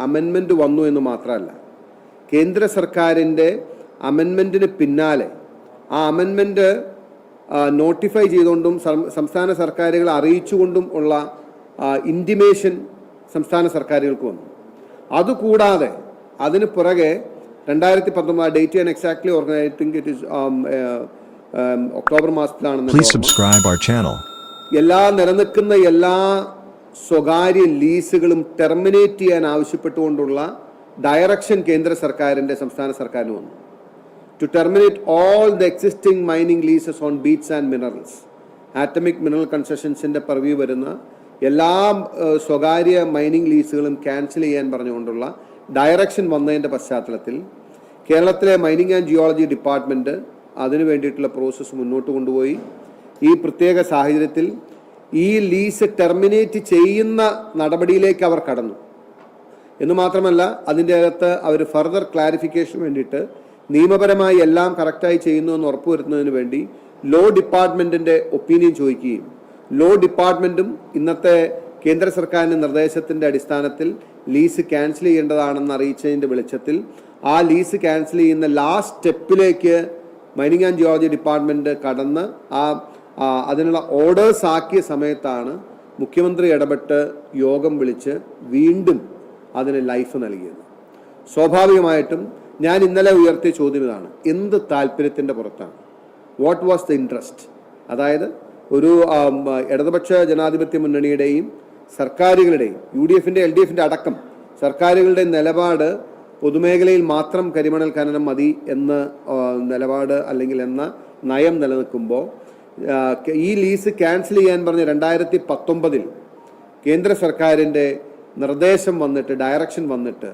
Amendment വന്നു എന്ന് മാത്രമല്ല, കേന്ദ്ര സർക്കാരിൻ്റെ അമെൻമെൻറ്റിന് പിന്നാലെ ആ അമെൻമെൻറ്റ് നോട്ടിഫൈ ചെയ്തുകൊണ്ടും സംസ്ഥാന സർക്കാരുകളെ അറിയിച്ചുകൊണ്ടും ഉള്ള ഇൻറ്റിമേഷൻ സംസ്ഥാന സർക്കാരുകൾക്ക് വന്നു. അതുകൂടാതെ അതിന് പുറകെ 2019 ഡേറ്റ് ഞാൻ എക്സാക്ട്ലി ഓർഗനൈ തിങ്ക് ഇറ്റ് ഈസ് ഒക്ടോബർ മാസത്തിലാണെന്ന് നിലനിൽക്കുന്ന എല്ലാ സ്വകാര്യ ലീസുകളും ടെർമിനേറ്റ് ചെയ്യാൻ ആവശ്യപ്പെട്ടുകൊണ്ടുള്ള ഡയറക്ഷൻ കേന്ദ്ര സർക്കാരിൻ്റെ സംസ്ഥാന സർക്കാരിന് വന്നു. To terminate all the existing mining leases on beats and minerals, atomic mineral കൺസെഷൻസിൻ്റെ പർവ്യൂ വരുന്ന എല്ലാ സ്വകാര്യ മൈനിങ് ലീസുകളും ക്യാൻസൽ ചെയ്യാൻ പറഞ്ഞുകൊണ്ടുള്ള ഡയറക്ഷൻ വന്നതിൻ്റെ പശ്ചാത്തലത്തിൽ കേരളത്തിലെ മൈനിങ് ആൻഡ് ജിയോളജി ഡിപ്പാർട്ട്മെൻറ്റ് അതിനു വേണ്ടിയിട്ടുള്ള പ്രോസസ്സ് മുന്നോട്ട് കൊണ്ടുപോയി. ഈ പ്രത്യേക സാഹചര്യത്തിൽ ഈ ലീസ് ടെർമിനേറ്റ് ചെയ്യുന്ന നടപടിയിലേക്ക് അവർ കടന്നു എന്ന് മാത്രമല്ല, അതിൻ്റെ അകത്ത് അവർ ഫർദർ ക്ലാരിഫിക്കേഷന് വേണ്ടിയിട്ട് നിയമപരമായി എല്ലാം കറക്റ്റായി ചെയ്യുന്നു എന്ന് ഉറപ്പുവരുത്തുന്നതിന് വേണ്ടി ലോ ഡിപ്പാർട്ട്മെൻറ്റിൻ്റെ ഒപ്പീനിയൻ ചോദിക്കുകയും ലോ ഡിപ്പാർട്ട്മെൻറ്റും ഇന്നത്തെ കേന്ദ്ര സർക്കാരിൻ്റെ നിർദ്ദേശത്തിൻ്റെ അടിസ്ഥാനത്തിൽ ലീസ് ക്യാൻസൽ ചെയ്യേണ്ടതാണെന്ന് അറിയിച്ചതിൻ്റെ വെളിച്ചത്തിൽ ആ ലീസ് ക്യാൻസൽ ചെയ്യുന്ന ലാസ്റ്റ് സ്റ്റെപ്പിലേക്ക് മൈനിങ് ആൻഡ് ജിയോളജി ഡിപ്പാർട്ട്മെൻറ്റ് കടന്ന് അതിനുള്ള ഓർഡേഴ്സ് ആക്കിയ സമയത്താണ് മുഖ്യമന്ത്രി ഇടപെട്ട് യോഗം വിളിച്ച് വീണ്ടും അതിന് ലൈഫ് നൽകിയത്. സ്വാഭാവികമായിട്ടും ഞാൻ ഇന്നലെ ഉയർത്തിയ ചോദ്യം ഇതാണ്: എന്ത് താല്പര്യത്തിൻ്റെ പുറത്താണ്? What was the interest? അതായത് ഒരു ഇടതുപക്ഷ ജനാധിപത്യ മുന്നണിയുടെയും സർക്കാരുകളുടെയും UDFൻ്റെ LDFൻ്റെ അടക്കം സർക്കാരുകളുടെ നിലപാട് പൊതുമേഖലയിൽ മാത്രം കരിമണൽ ഖനനം മതി എന്ന നിലപാട് അല്ലെങ്കിൽ എന്ന നയം നിലനിൽക്കുമ്പോൾ ഈ ലീസ് ക്യാൻസൽ ചെയ്യാൻ പറഞ്ഞ് 2019 കേന്ദ്ര സർക്കാരിൻ്റെ നിർദ്ദേശം വന്നിട്ട്, ഡയറക്ഷൻ വന്നിട്ട്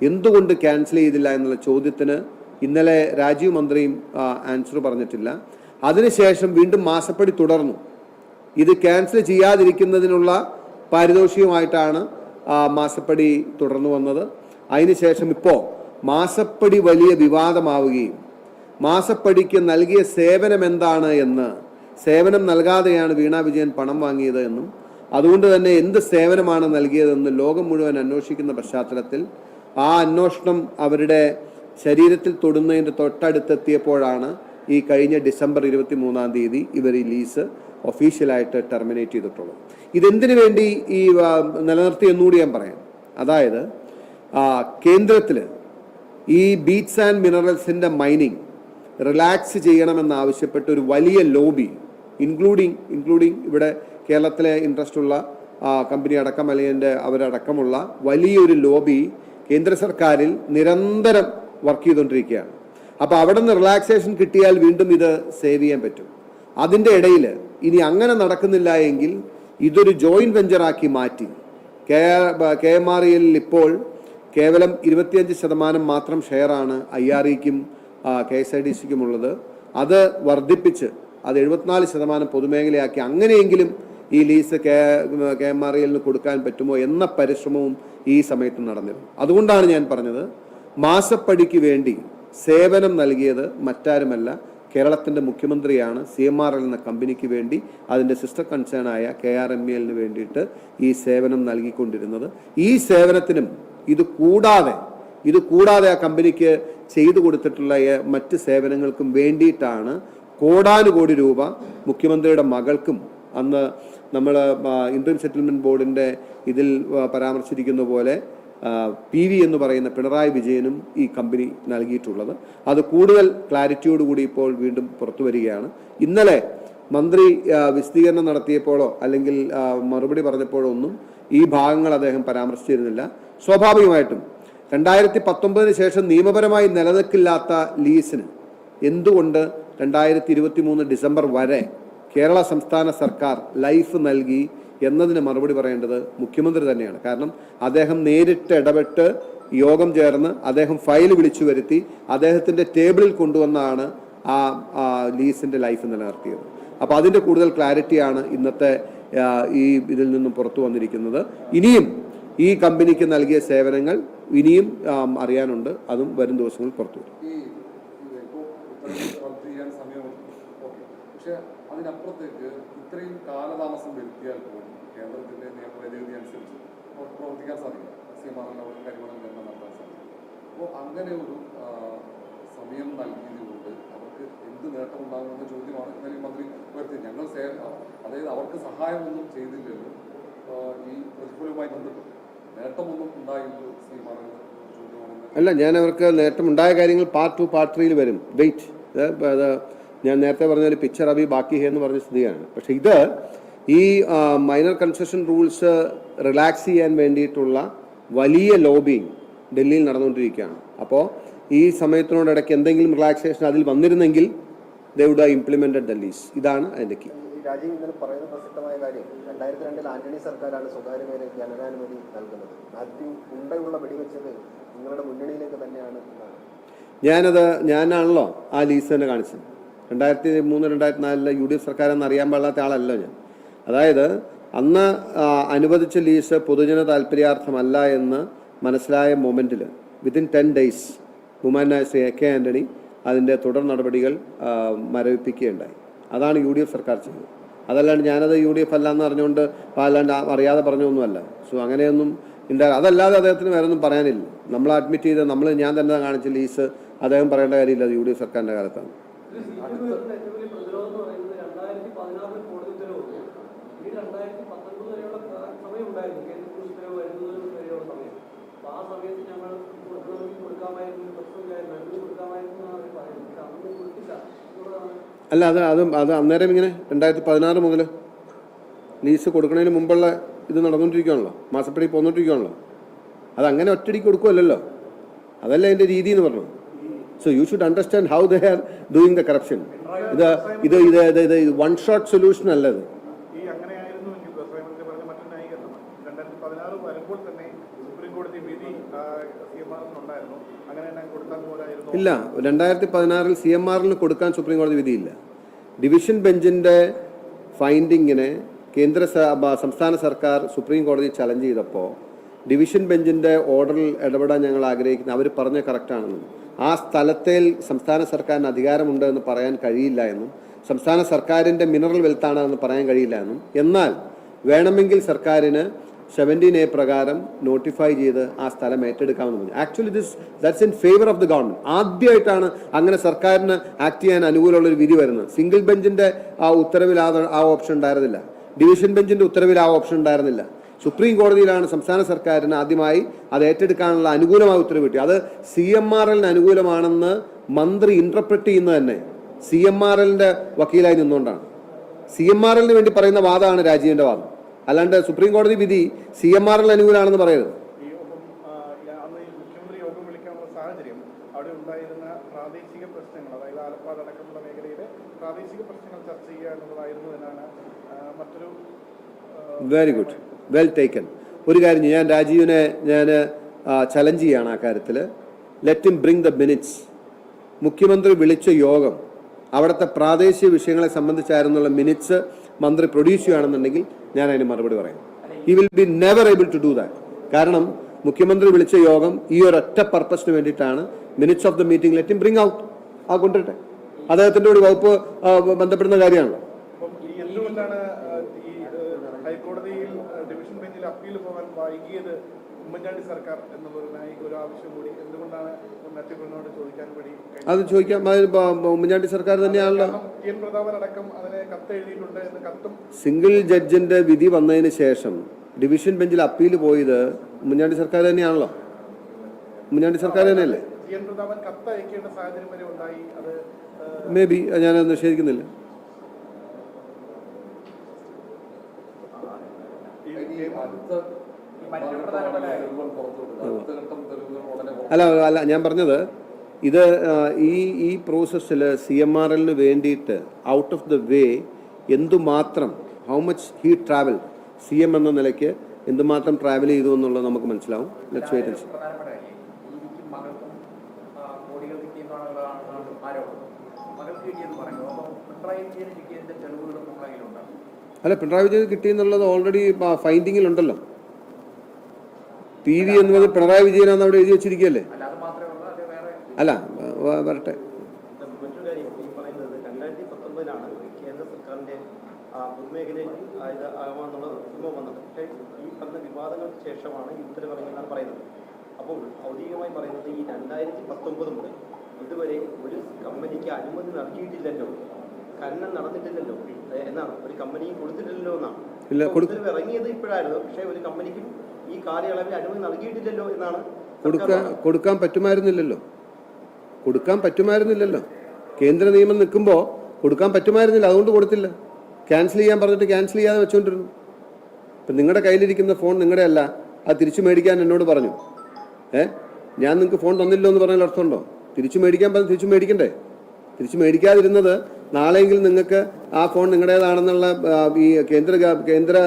എന്തുകൊണ്ട് ക്യാൻസൽ ചെയ്തില്ല എന്നുള്ള ചോദ്യത്തിന് ഇന്നലെ രാജീവ് മന്ത്രിയും ആൻസർ പറഞ്ഞിട്ടില്ല. അതിനുശേഷം വീണ്ടും മാസപ്പടി തുടർന്നു. ഇത് ക്യാൻസൽ ചെയ്യാതിരിക്കുന്നതിനുള്ള പാരിതോഷികമായിട്ടാണ് മാസപ്പടി തുടർന്നു വന്നത്. അതിനുശേഷം ഇപ്പോൾ മാസപ്പടി വലിയ വിവാദമാവുകയും മാസപ്പടിക്ക് നൽകിയ സേവനം എന്താണ് എന്ന്, സേവനം നൽകാതെയാണ് വീണ വിജയൻ പണം വാങ്ങിയത് എന്നും അതുകൊണ്ട് തന്നെ എന്ത് സേവനമാണ് നൽകിയതെന്ന് ലോകം മുഴുവൻ അന്വേഷിക്കുന്ന പശ്ചാത്തലത്തിൽ ആ അന്വേഷണം അവരുടെ ശരീരത്തിൽ തൊടുന്നതിൻ്റെ തൊട്ടടുത്തെത്തിയപ്പോഴാണ് ഈ കഴിഞ്ഞ ഡിസംബർ 23 ഇവർ ഈ ലീസ് ഒഫീഷ്യലായിട്ട് ടെർമിനേറ്റ് ചെയ്തിട്ടുള്ളത്. ഇതെന്തിനു വേണ്ടി ഈ നിലനിർത്തി എന്നുകൂടി ഞാൻ പറയാം. അതായത് കേന്ദ്രത്തിൽ ഈ ബീറ്റ്സ് ആൻഡ് മിനറൽസിൻ്റെ മൈനിങ് റിലാക്സ് ചെയ്യണമെന്നാവശ്യപ്പെട്ട് ഒരു വലിയ ലോബി, ഇൻക്ലൂഡിങ് ഇവിടെ കേരളത്തിലെ ഇൻട്രസ്റ്റ് ഉള്ള കമ്പനി അടക്കം അല്ലെങ്കിൽ അവരടക്കമുള്ള വലിയൊരു ലോബി കേന്ദ്ര സർക്കാരിൽ നിരന്തരം വർക്ക് ചെയ്തുകൊണ്ടിരിക്കുകയാണ്. അപ്പോൾ അവിടെ നിന്ന് റിലാക്സേഷൻ കിട്ടിയാൽ വീണ്ടും ഇത് സേവ് ചെയ്യാൻ പറ്റും. അതിൻ്റെ ഇടയിൽ ഇനി അങ്ങനെ നടക്കുന്നില്ല എങ്കിൽ ഇതൊരു ജോയിൻറ്റ് വെഞ്ചറാക്കി മാറ്റി KMREL ഇപ്പോൾ കേവലം 25% മാത്രം ഷെയറാണ് IREക്കും KSIDCക്കും ഉള്ളത്. അത് വർദ്ധിപ്പിച്ച് അത് 74% പൊതുമേഖലയാക്കി അങ്ങനെയെങ്കിലും ഈ ലീസ് KMRELന് കൊടുക്കാൻ പറ്റുമോ എന്ന പരിശ്രമവും ഈ സമയത്ത് നടന്നിരുന്നു. അതുകൊണ്ടാണ് ഞാൻ പറഞ്ഞത്, മാസപ്പടിക്ക് വേണ്ടി സേവനം നൽകിയത് മറ്റാരുമല്ല, കേരളത്തിൻ്റെ മുഖ്യമന്ത്രിയാണ് CMRL എന്ന കമ്പനിക്ക് വേണ്ടി അതിൻ്റെ സിസ്റ്റർ കൺസേണായ KRMELന് വേണ്ടിയിട്ട് ഈ സേവനം നൽകിക്കൊണ്ടിരുന്നത്. ഈ സേവനത്തിനും ഇത് കൂടാതെ ആ കമ്പനിക്ക് ചെയ്തു കൊടുത്തിട്ടുള്ള മറ്റ് സേവനങ്ങൾക്കും വേണ്ടിയിട്ടാണ് കോടാനുകോടി രൂപ മുഖ്യമന്ത്രിയുടെ മകൾക്കും അന്ന് നമ്മൾ ഇൻട്രീം സെറ്റിൽമെൻറ്റ് ബോർഡിൻ്റെ ഇതിൽ പരാമർശിച്ചിരിക്കുന്ന പോലെ PV എന്ന് പറയുന്ന പിണറായി വിജയനും ഈ കമ്പനി നൽകിയിട്ടുള്ളത്. അത് കൂടുതൽ ക്ലാരിറ്റിയോടുകൂടി ഇപ്പോൾ വീണ്ടും പുറത്തു വരികയാണ്. ഇന്നലെ മന്ത്രി വിശദീകരണം നടത്തിയപ്പോഴോ അല്ലെങ്കിൽ മറുപടി പറഞ്ഞപ്പോഴോ ഒന്നും ഈ ഭാഗങ്ങൾ അദ്ദേഹം പരാമർശിച്ചിരുന്നില്ല. സ്വാഭാവികമായിട്ടും 2019 ശേഷം നിയമപരമായി നിലനിൽക്കില്ലാത്ത ലീസിന് എന്തുകൊണ്ട് 2023 ഡിസംബർ വരെ കേരള സംസ്ഥാന സർക്കാർ ലൈഫ് നൽകി എന്നതിന് മറുപടി പറയേണ്ടത് മുഖ്യമന്ത്രി തന്നെയാണ്. കാരണം അദ്ദേഹം നേരിട്ട് ഇടപെട്ട് യോഗം ചേർന്ന് അദ്ദേഹം ഫയൽ വിളിച്ചു വരുത്തി അദ്ദേഹത്തിൻ്റെ ടേബിളിൽ കൊണ്ടുവന്നാണ് ആ ലീസിൻ്റെ ലൈഫ് നിലനിർത്തിയത്. അപ്പോൾ അതിൻ്റെ കൂടുതൽ ക്ലാരിറ്റിയാണ് ഇന്നത്തെ ഈ ഇതിൽ നിന്നും പുറത്തു വന്നിരിക്കുന്നത്. ഇനിയും ഈ കമ്പനിക്ക് നൽകിയ സേവനങ്ങൾ ഇനിയും അറിയാനുണ്ട്. അതും വരും ദിവസങ്ങളിൽ പുറത്തു വരും. അതിനപ്പുറത്തേക്ക് ഇത്രയും കാലതാമസം വരുത്തിയാൽ പോലും കേന്ദ്രത്തിന്റെ നിയമപരിധി അനുസരിച്ച് പ്രവർത്തിക്കാൻ സാധിക്കും. സീമാറിന് അവർക്ക് കരിമണൽ ഖനനം നടത്താൻ സാധിക്കും. അപ്പോൾ അങ്ങനെ ഒരു സമയം നൽകിയതുകൊണ്ട് അവർക്ക് എന്ത് നേട്ടമുണ്ടാകുമെന്ന ചോദ്യമാണ് ഇന്നലെ മന്ത്രി ഉയർത്തി. ഞങ്ങൾ അതായത് അവർക്ക് സഹായമൊന്നും ചെയ്തില്ലല്ലോ, ഈ പ്രതിഫലവുമായി ബന്ധപ്പെട്ട് നേട്ടമൊന്നും ഉണ്ടായില്ലോ സീമാറിന് ചോദ്യമാണെന്ന്. അല്ല, ഞാൻ അവർക്ക് നേട്ടമുണ്ടായ കാര്യങ്ങൾ പാർട്ട് 2 പാർട്ട് 3 വരും. വെയിറ്റ്, ഞാൻ നേരത്തെ പറഞ്ഞ ഒരു പിക്ചർ അഭി ബാക്കി എന്ന് പറഞ്ഞ സ്ഥിതിയാണ്. പക്ഷെ ഇത് ഈ മൈനർ കൺസെഷൻ റൂൾസ് റിലാക്സ് ചെയ്യാൻ വേണ്ടിയിട്ടുള്ള വലിയ ലോബിങ് ഡൽഹിയിൽ നടന്നുകൊണ്ടിരിക്കുകയാണ്. അപ്പോൾ ഈ സമയത്തിനോടിടയ്ക്ക് എന്തെങ്കിലും റിലാക്സേഷൻ അതിൽ വന്നിരുന്നെങ്കിൽ they would have implemented the lease. ഇതാണ് അതിൻ്റെ കീ. രാജീവ് ഇന്നലെ പറയുന്ന പ്രസക്തമായ കാര്യം 2002 ആന്റണി സർക്കാരാണ് സ്വകാര്യ മേഖലയ്ക്ക് ഖനനാനുമതി നൽകുന്നത്. ആദ്യം ഉണ്ടയുള്ള വെടിവെച്ചത് നിങ്ങളുടെ മുന്നണിയിലേക്ക് തന്നെയാണ് എന്നാണ്. ഞാനാണല്ലോ ആ ലീസ് തന്നെ കാണിച്ചത്. 2003-2004 UDF സർക്കാരെന്ന് അറിയാൻ പാടില്ലാത്ത ആളല്ലോ ഞാൻ. അതായത് അന്ന് അനുവദിച്ച ലീസ് പൊതുജന താല്പര്യാർത്ഥമല്ല എന്ന് മനസ്സിലായ മൊമെൻറ്റിൽ വിത്തിൻ 10 days ബഹുമാനായ ശ്രീ AK ആൻ്റണി അതിൻ്റെ തുടർ നടപടികൾ മരവിപ്പിക്കുകയുണ്ടായി. അതാണ് UDF സർക്കാർ ചെയ്തത്. അതല്ലാണ്ട് ഞാനത് UDF അല്ല എന്ന് അറിഞ്ഞുകൊണ്ട് അല്ലാണ്ട് അറിയാതെ പറഞ്ഞൊന്നുമല്ല. സോ അങ്ങനെയൊന്നും അതല്ലാതെ അദ്ദേഹത്തിന് വേറെ ഒന്നും പറയാനില്ല. നമ്മൾ അഡ്മിറ്റ് ചെയ്ത് ഞാൻ തന്നെ കാണിച്ച ലീസ് അദ്ദേഹം പറയേണ്ട കാര്യമില്ല. അത് UDF സർക്കാരിൻ്റെ കാലത്താണ്. അല്ല, അത് അന്നേരം ഇങ്ങനെ 2016 മുതൽ ലീസ് കൊടുക്കുന്നതിന് മുമ്പുള്ള ഇത് നടന്നുകൊണ്ടിരിക്കുകയാണല്ലോ, മാസപ്പടി പോന്നിട്ടിരിക്കുകയാണല്ലോ. അതങ്ങനെ ഒറ്റടിക്ക് കൊടുക്കുമല്ലോ, അതല്ല അതിൻ്റെ രീതി എന്ന് പറഞ്ഞു. So you should understand how they are doing the corruption. ഇത് വൺ ഷോട്ട് സൊല്യൂഷൻ അല്ല ഇത്. ഇല്ല, 2016 CMRന് കൊടുക്കാൻ സുപ്രീം കോടതി വിധിയില്ല. ഡിവിഷൻ ബെഞ്ചിൻ്റെ ഫൈൻഡിങ്ങിനെ സംസ്ഥാന സർക്കാർ സുപ്രീം കോടതി ചലഞ്ച് ചെയ്തപ്പോൾ ഡിവിഷൻ ബെഞ്ചിൻ്റെ ഓർഡറിൽ ഇടപെടാൻ ഞങ്ങൾ ആഗ്രഹിക്കുന്നത് അവർ പറഞ്ഞ കറക്റ്റാണെന്നും ആ സ്ഥലത്തിൽ സംസ്ഥാന സർക്കാരിന് അധികാരമുണ്ട് എന്ന് പറയാൻ കഴിയില്ല എന്നും സംസ്ഥാന സർക്കാരിൻ്റെ മിനറൽ വെൽത്താണ് എന്ന് പറയാൻ കഴിയില്ല എന്നും എന്നാൽ വേണമെങ്കിൽ സർക്കാരിന് 17A പ്രകാരം നോട്ടിഫൈ ചെയ്ത് ആ സ്ഥലം ഏറ്റെടുക്കാമെന്ന് പറഞ്ഞു. Actually that's in favour of the government. ആദ്യമായിട്ടാണ് അങ്ങനെ സർക്കാരിന് ആക്ട് ചെയ്യാൻ അനുകൂലമുള്ള ഒരു വിധി വരുന്നത്. സിംഗിൾ ബെഞ്ചിന്റെ ആ ഉത്തരവിൽ ആ ഓപ്ഷൻ ഉണ്ടായിരുന്നില്ല. ഡിവിഷൻ ബെഞ്ചിന്റെ ഉത്തരവിൽ ആ ഓപ്ഷൻ ഉണ്ടായിരുന്നില്ല. സുപ്രീം കോടതിയിലാണ് സംസ്ഥാന സർക്കാരിന് ആദ്യമായി അത് ഏറ്റെടുക്കാനുള്ള അനുകൂലമായ ഉത്തരവ് കിട്ടി. അത് CMRLന് അനുകൂലമാണെന്ന് മന്ത്രി ഇന്റർപ്രറ്റ് ചെയ്യുന്നത് തന്നെ CMRLന്റെ വക്കീലായി നിന്നുകൊണ്ടാണ്. CMRLന് വേണ്ടി പറയുന്ന വാദമാണ് രാജീവിന്റെ വാദം, അല്ലാണ്ട് സുപ്രീം കോടതി വിധി CMRL അനുകൂലമാണെന്ന് പറയരുത്. മുഖ്യമന്ത്രി യോഗം വിളിക്കാനുള്ള സാഹചര്യം അവിടെ ഉണ്ടായിരുന്ന പ്രാദേശിക പ്രശ്നങ്ങൾ, അതായത് ആലപ്പാട് അടക്കമുള്ള മേഖലയിലെ പ്രാദേശിക പ്രശ്നങ്ങൾ ചർച്ച ചെയ്യുക എന്നുള്ളതായിരുന്നു എന്നാണ് മറ്റൊരു. Very good, well taken. ഒരു കാര്യം ഞാൻ രാജീവിനെ ചലഞ്ച് ചെയ്യാണ് ആ കാര്യത്തിൽ. Let him bring the minutes. മുഖ്യമന്ത്രി വിളിച്ച യോഗം അവിടുത്തെ പ്രാദേശിക വിഷയങ്ങളെ സംബന്ധിച്ചായിരുന്നുള്ള മിനിറ്റ്സ് മന്ത്രി പ്രൊഡ്യൂസ് ചെയ്യുകയാണെന്നുണ്ടെങ്കിൽ ഞാൻ അതിന് മറുപടി പറയാം. He will be never able to do that. കാരണം മുഖ്യമന്ത്രി വിളിച്ച യോഗം ഈ ഒരൊറ്റ പർപ്പസിന് വേണ്ടിയിട്ടാണ്. Minutes of the meeting let him bring out. കൊണ്ടിട്ടെ, അദ്ദേഹത്തിൻ്റെ കൂടി വകുപ്പ് ബന്ധപ്പെടുന്ന കാര്യമാണല്ലോ. എന്തുകൊണ്ടാണ് ഈ ഹൈക്കോടതിയിൽ ഡിവിഷൻ ബെഞ്ചിൽ അപ്പീൽ പോകാൻ വൈകിയത്? ഉമ്മൻചാണ്ടി സർക്കാർ എന്നുള്ള ഒരു ആവശ്യം കൂടി എന്തുകൊണ്ടാണ് ചോദിക്കാൻ കൂടി? അത് ചോദിക്കാം, ഉമ്മൻചാണ്ടി സർക്കാർ തന്നെയാണല്ലോ. പ്രതാപൻ അടക്കം അതിനെ കത്ത് എഴുതിയിട്ടുണ്ട് എന്ന് കത്തും. സിംഗിൾ ജഡ്ജിന്റെ വിധി വന്നതിന് ശേഷം ഡിവിഷൻ ബെഞ്ചിൽ അപ്പീൽ പോയത് ഉമ്മൻചാണ്ടി സർക്കാർ തന്നെയാണല്ലോ. ഉമ്മൻചാണ്ടി സർക്കാർ തന്നെയല്ലേ? പ്രതാപൻ കത്ത് അയക്കേണ്ട സാഹചര്യം വരെ ഉണ്ടായി. അത് മേ ബി ഞാനത് നിഷേധിക്കുന്നില്ല. അല്ല ഞാൻ പറഞ്ഞത് ഇത് ഈ പ്രോസസ്സിൽ CMRLന് വേണ്ടിയിട്ട് ഔട്ട് ഓഫ് ദ വേ എന്തുമാത്രം how much he travel CM എന്ന നിലയ്ക്ക് എന്തുമാത്രം ട്രാവൽ ചെയ്തു എന്നുള്ളത് നമുക്ക് മനസ്സിലാവും. Let's wait and see. അല്ല, പിണറായി വിജയൻ കിട്ടിയെന്നുള്ളത് ഓൾറെഡി ഫൈൻഡിങ്ങിലുണ്ടല്ലോ. PV എന്നത് പിണറായി വിജയനാണെന്ന് അവിടെ എഴുതി വെച്ചിരിക്കുകയല്ലേ? അല്ല, വരട്ടെ. മറ്റൊരു കാര്യം ഈ പറയുന്നത് 2019 കേന്ദ്ര സർക്കാരിന്റെ പൊതുമേഖലയിൽ ആവാന്നുള്ള ശ്രമം വന്നത്. പക്ഷേ ഈ പറഞ്ഞ വിവാദങ്ങൾക്ക് ശേഷമാണ് ഈ ഉത്തരവിറങ്ങിയെന്നാണ് പറയുന്നത്. അപ്പോൾ ഔദ്യോഗികമായി പറയുന്നത് ഈ 2019 മുതൽ ഇതുവരെ ഒരു കമ്പനിക്ക് അനുമതി നൽകിയിട്ടില്ലല്ലോ, ഖനനം നടന്നിട്ടില്ലല്ലോ എന്നാണ്, ഒരു കമ്പനിക്ക് കൊടുത്തിട്ടില്ലല്ലോ എന്നാണ്. ഉത്തരവ് ഇറങ്ങിയത് ഇപ്പോഴായിരുന്നു, പക്ഷേ ഒരു കമ്പനിക്കും ഈ കാലയളവിൽ അനുമതി നൽകിയിട്ടില്ലല്ലോ എന്നാണ്. കൊടുക്കാൻ പറ്റുമായിരുന്നില്ലല്ലോ. കേന്ദ്ര നിയമം നിൽക്കുമ്പോൾ കൊടുക്കാൻ പറ്റുമായിരുന്നില്ല, അതുകൊണ്ട് കൊടുത്തില്ല. ക്യാൻസൽ ചെയ്യാൻ പറഞ്ഞിട്ട് ക്യാൻസൽ ചെയ്യാതെ വെച്ചുകൊണ്ടിരുന്നു. ഇപ്പം നിങ്ങളുടെ കയ്യിലിരിക്കുന്ന ഫോൺ നിങ്ങളുടെ അല്ല, അത് തിരിച്ചു മേടിക്കാൻ എന്നോട് പറഞ്ഞു. ഞാൻ നിങ്ങൾക്ക് ഫോൺ തന്നില്ലോ എന്ന് പറഞ്ഞാൽ അർത്ഥമുണ്ടോ? തിരിച്ചു മേടിക്കാൻ പറഞ്ഞ് തിരിച്ചു മേടിക്കണ്ടേ? തിരിച്ചു മേടിക്കാതിരുന്നത് നാളെയെങ്കിലും നിങ്ങൾക്ക് ആ ഫോൺ നിങ്ങളുടേതാണെന്നുള്ള ഈ കേന്ദ്ര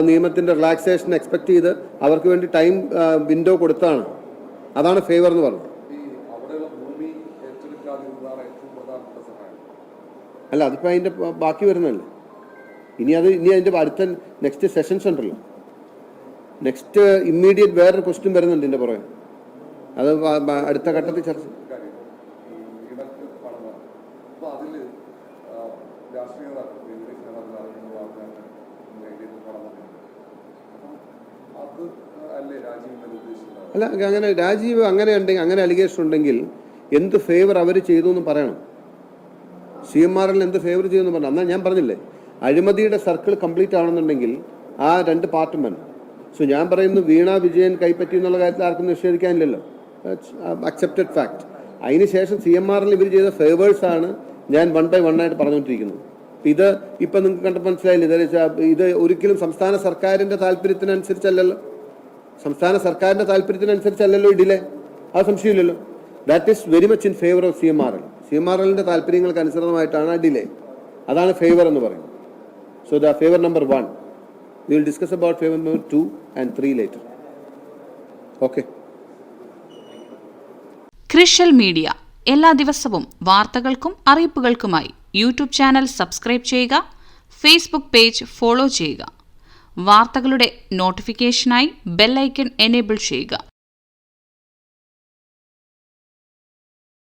നിയമത്തിൻ്റെ റിലാക്സേഷൻ എക്സ്പെക്ട് ചെയ്ത് അവർക്ക് വേണ്ടി ടൈം വിൻഡോ കൊടുത്താണ്. അതാണ് ഫേവർ എന്ന് പറഞ്ഞത്. അല്ല, അതിപ്പോൾ അതിൻ്റെ ബാക്കി വരുന്നതല്ലേ. ഇനി അതിൻ്റെ അടുത്ത നെക്സ്റ്റ് സെഷൻസ് ഉണ്ടല്ലോ. നെക്സ്റ്റ് ഇമ്മീഡിയറ്റ് വേറൊരു ക്വസ്റ്റ്യൻ വരുന്നുണ്ട് ഇതിൻ്റെ പുറകെ. അത് അടുത്ത ഘട്ടത്തിൽ ചർച്ച. അല്ല, അങ്ങനെ രാജീവ് അങ്ങനെ ഉണ്ടെങ്കിൽ, അങ്ങനെ അലിഗേഷൻ ഉണ്ടെങ്കിൽ എന്ത് ഫേവർ അവർ ചെയ്തു എന്ന് പറയണം. CMRL എന്ത് ഫേവർ ചെയ്യുമെന്ന് പറഞ്ഞു. എന്നാൽ ഞാൻ പറഞ്ഞില്ലേ, അഴിമതിയുടെ സർക്കിൾ കംപ്ലീറ്റ് ആവണമെന്നുണ്ടെങ്കിൽ ആ 2 പാർട്ടും വേണം. സോ ഞാൻ പറയുന്നു, വീണ വിജയൻ കൈപ്പറ്റി എന്നുള്ള കാര്യത്തിൽ ആർക്കും നിഷേധിക്കാനില്ലല്ലോ. Accepted fact. അതിനുശേഷം CMRL ഇവർ ചെയ്ത ഫേവേഴ്സാണ് ഞാൻ 1 by 1 ആയിട്ട് പറഞ്ഞുകൊണ്ടിരിക്കുന്നത്. ഇത് ഇപ്പം നിങ്ങൾക്ക് കണ്ടപ്പോൾ മനസ്സിലായില്ലേ, ഇത് ഒരിക്കലും സംസ്ഥാന സർക്കാരിൻ്റെ താല്പര്യത്തിനനുസരിച്ചല്ലല്ലോ. സംസ്ഥാന സർക്കാരിൻ്റെ താല്പര്യത്തിനനുസരിച്ചല്ലല്ലോ ഡിലേ. ആ സംശയമില്ലല്ലോ. That is very much in favour of CMRL. CMRLൻ്റെ താല്പര്യങ്ങൾക്ക് അനുസൃതമായിട്ടാണ് ആ ഡിലേ. അതാണ് ഫേവർ എന്ന് പറയുന്നത്. So the favour number 1. We will discuss about favor number 2 and 3 later. Okay. ക്രിഷ്യൽ media എല്ലാ ദിവസവും വാർത്തകൾക്കും അറിയിപ്പുകൾക്കുമായി യൂട്യൂബ് ചാനൽ സബ്സ്ക്രൈബ് ചെയ്യുക, ഫേസ്ബുക്ക് പേജ് ഫോളോ ചെയ്യുക. വാർത്തകളുടെ നോട്ടിഫിക്കേഷനായി ബെൽ ഐക്കൺ എനേബിൾ ചെയ്യുക.